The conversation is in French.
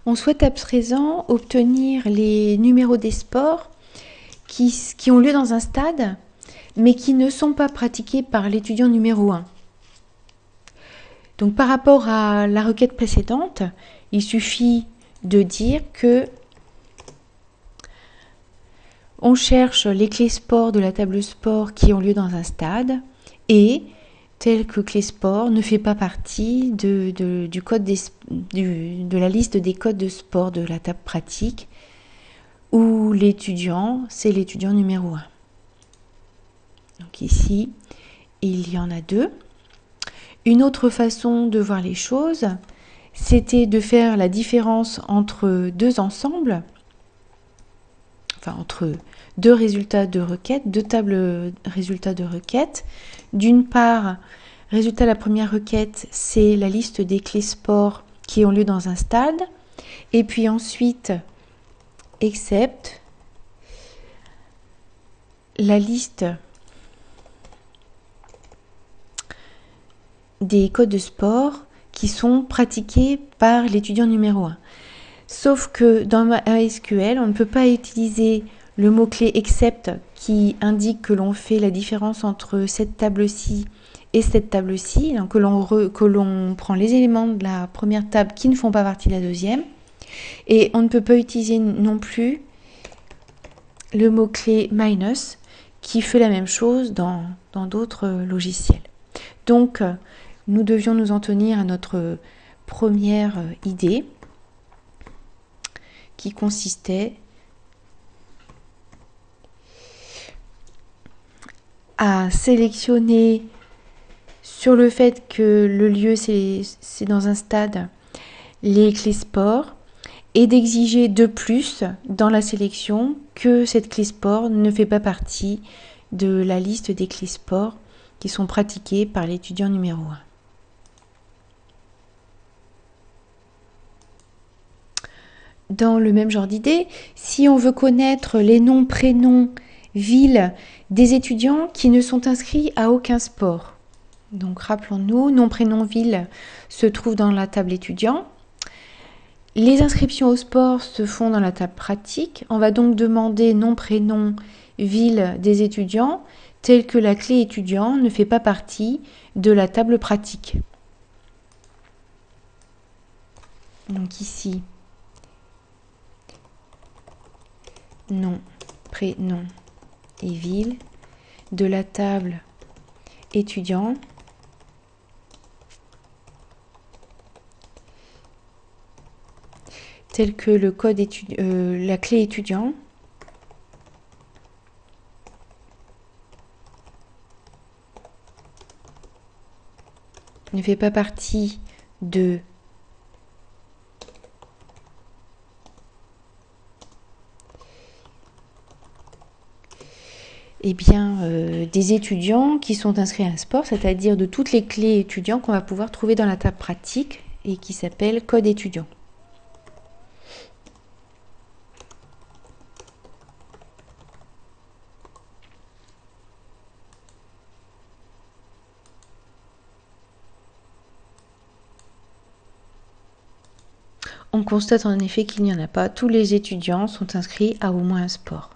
On souhaite à présent obtenir les numéros des sports qui ont lieu dans un stade, mais qui ne sont pas pratiqués par l'étudiant numéro 1. Donc par rapport à la requête précédente, il suffit de dire que on cherche les clés sport de la table sport qui ont lieu dans un stade et tel que clé sport ne fait pas partie de la liste des codes de sport de la table pratique où l'étudiant, c'est l'étudiant numéro 1. Donc ici, il y en a 2. Une autre façon de voir les choses, c'était de faire la différence entre deux ensembles, enfin entre deux résultats de requête, deux tables résultats de requête. D'une part, résultat de la première requête, c'est la liste des clés sport qui ont lieu dans un stade. Et puis ensuite, except la liste des codes de sport qui sont pratiqués par l'étudiant numéro 1. Sauf que dans MySQL, on ne peut pas utiliser le mot-clé except qui indique que l'on fait la différence entre cette table-ci et cette table-ci, donc que l'on prend les éléments de la première table qui ne font pas partie de la deuxième. Et on ne peut pas utiliser non plus le mot-clé minus qui fait la même chose dans d'autres logiciels. Donc, nous devions nous en tenir à notre première idée qui consistait à sélectionner sur le fait que le lieu c'est dans un stade les clés sport et d'exiger de plus dans la sélection que cette clé sport ne fait pas partie de la liste des clés sport qui sont pratiquées par l'étudiant numéro 1. Dans le même genre d'idée, si on veut connaître les noms, prénoms, villes des étudiants qui ne sont inscrits à aucun sport. Donc rappelons-nous, nom, prénom, ville se trouve dans la table étudiant. Les inscriptions au sport se font dans la table pratique. On va donc demander nom, prénom, ville des étudiants, tel que la clé étudiant ne fait pas partie de la table pratique. Donc ici, nom, prénom et ville de la table étudiant tel que le code la clé étudiant ne fait pas partie de des étudiants qui sont inscrits à un sport, c'est-à-dire de toutes les clés étudiants qu'on va pouvoir trouver dans la table pratique et qui s'appelle code étudiant. On constate en effet qu'il n'y en a pas. Tous les étudiants sont inscrits à au moins un sport.